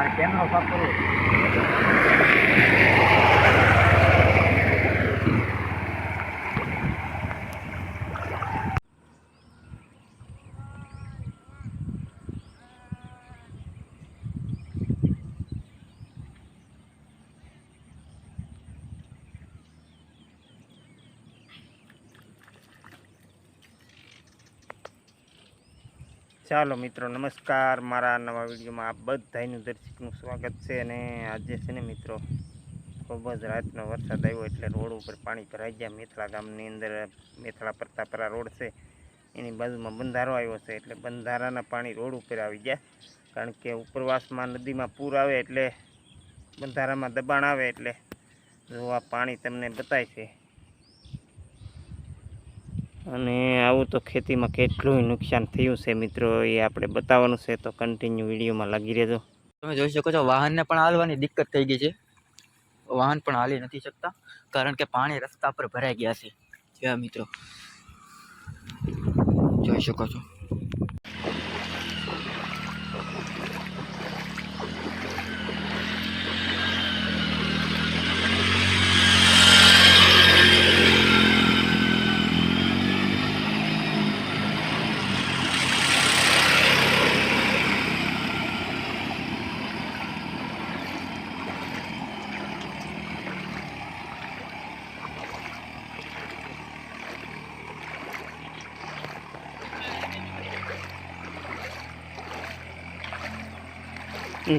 મારે કેમેરો સાફ કરવો. ચાલો મિત્રો, નમસ્કાર. મારા નવા વિડીયોમાં આપ બધાનું દર્શકનું સ્વાગત છે. અને આજે છે ને મિત્રો, ખૂબ જ રાતનો વરસાદ આવ્યો એટલે રોડ ઉપર પાણી ભરાઈ ગયા. મેથળા ગામની અંદર મેથળા પ્રતાપરા રોડ છે, એની બાજુમાં બંધારો આવ્યો છે. એટલે બંધારાના પાણી રોડ ઉપર આવી ગયા, કારણ કે ઉપરવાસમાં નદીમાં પૂર આવે એટલે બંધારામાં દબાણ આવે. એટલે જો આ પાણી તમને બતાય છે. અને આવું તો ખેતીમાં કેટલું નુકસાન થયું છે મિત્રો, એ આપણે બતાવવાનું છે. તો કન્ટિન્યુ વિડીયોમાં લાગી રહેજો. તમે જોઈ શકો છો, વાહનને પણ હાલવાની દિક્કત થઈ ગઈ છે. વાહન પણ હાલી નથી શકતા, કારણ કે પાણી રસ્તા પર ભરાઈ ગયા છે. જે મિત્રો જોઈ શકો છો.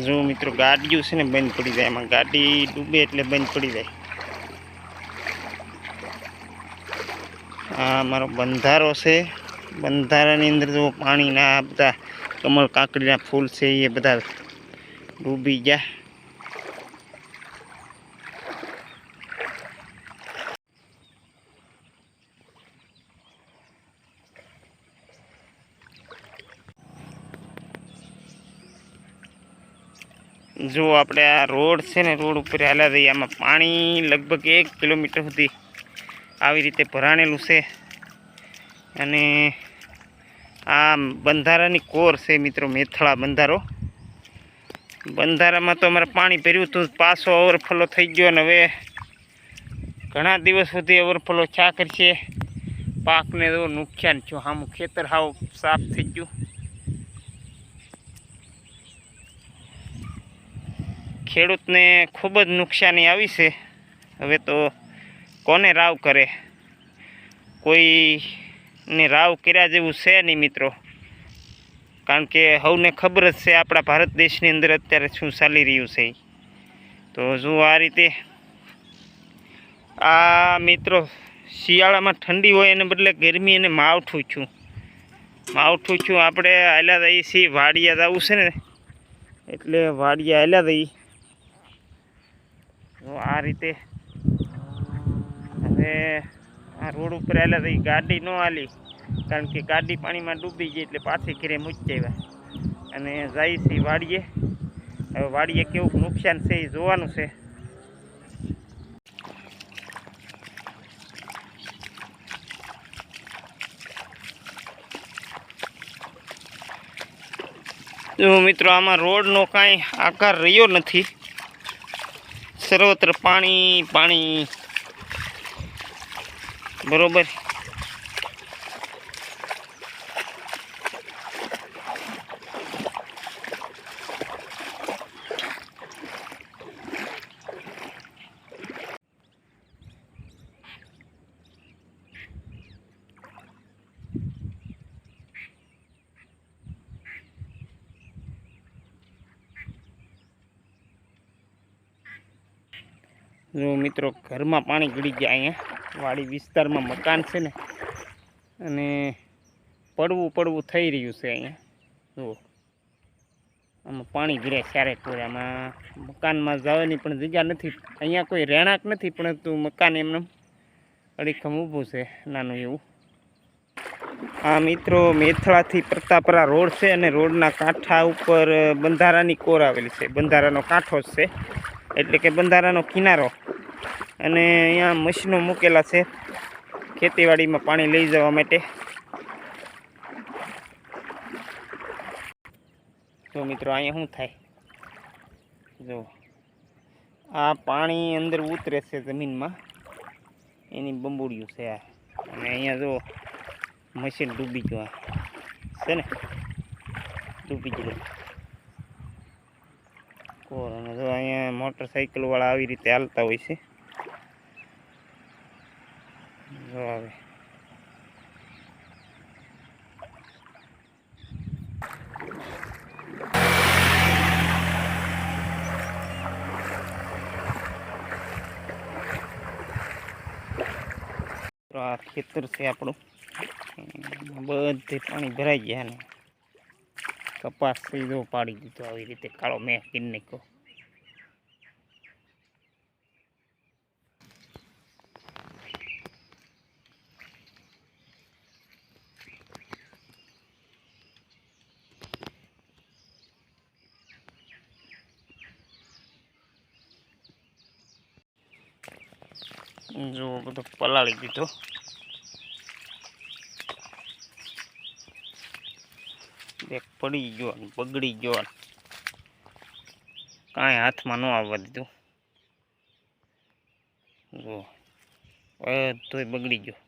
જો મિત્રો, ગાડીઓ છે ને બંધ પડી જાય, એમાં ગાડી ડૂબે એટલે બંધ પડી જાય. આ મારો બંધારો છે. બંધારાની અંદર જો પાણીના બધા કમળ કાકડીના ફૂલ છે એ બધા ડૂબી ગયા. જો આપણે આ રોડ છે ને, રોડ ઉપર હાલ્યા જઈએ, આમાં પાણી લગભગ 1 કિલોમીટર સુધી આવી રીતે ભરાણેલું છે. અને આ બંધારાની કોર છે મિત્રો, મેથળા બંધારો. બંધારામાં તો અમારે પાણી ભર્યું હતું, પાછો ઓવરફ્લો થઈ ગયો. અને હવે ઘણા દિવસ સુધી ઓવરફ્લો ચા કરશે. પાકને તો નુકસાન થયું, આમ ખેતર હાવ સાફ થઈ ગયું. ખેડૂતને ખૂબ જ નુકસાની આવી છે. હવે તો કોને રાવ કરે, કોઈને રાવ કર્યા જેવું છે નહીં મિત્રો, કારણ કે સૌને ખબર જ છે આપણા ભારત દેશની અંદર અત્યારે શું ચાલી રહ્યું છે. તો જો આ રીતે આ મિત્રો, શિયાળામાં ઠંડી હોય એને બદલે ગરમી અને માવઠું છું આપણે હાલ્યા જઈએ છીએ. વાડિયા જવું છે ને, એટલે વાડિયા હાલ્યા જઈએ. આ રીતે હવે આ રોડ ઉપર હાલ્યા જઈ, ગાડી ન હાલી, કારણ કે ગાડી પાણીમાં ડૂબી ગઈ. એટલે પાછી ઘરે મૂકી આવ્યા અને જાય છે વાડીએ. હવે વાડીએ કેવું નુકસાન છે એ જોવાનું છે. જો મિત્રો, આમાં રોડનો કાંઈ આકાર રહ્યો નથી. સર્વત્ર પાણી બરોબર. જો મિત્રો, ઘરમાં પાણી ગળી ગયા. અહીંયા વાડી વિસ્તારમાં મકાન છે ને, અને પડવું થઈ રહ્યું છે. અહીંયા જુઓ, આમાં પાણી ગળ્યા ચારે કોરે. આમાં મકાનમાં જવાની પણ જગ્યા નથી. અહીંયા કોઈ રહેણાંક નથી, પરંતુ મકાન એમને અડીખમ ઊભું છે, નાનું એવું. આ મિત્રો, મેથળાથી પ્રતાપરા રોડ છે, અને રોડના કાંઠા ઉપર બંધારાની કોર આવેલી છે. બંધારાનો કાંઠો જ છે, એટલે કે બંધારાનો કિનારો. અને અહીંયા મશીનો મૂકેલા છે ખેતીવાડીમાં પાણી લઈ જવા માટે. તો મિત્રો, અહીંયા શું થાય, જો આ પાણી અંદર ઉતરે છે જમીનમાં, એની બંબુડિયું છે આ. અને અહીંયા જો મશીન ડૂબી ગયું છે ને, ડૂબી ગયું. અને જો અહીંયા મોટરસાઇકલ વાળા આવી રીતે હાલતા હોય છે. જો આવે તો આ ખેતર છે આપણું, બધે પાણી ભરાઈ ગયા ને કપાસ સીધો પાડી દીધો આવી રીતે, કાળો મેં કીને નાખ્યો. જો બધો પલાળી દીધો. એક પડી ગયો ને બગડી ગયો ને કાંઈ હાથમાં ન આવવા દીધું. જો બધોય બગડી ગયો.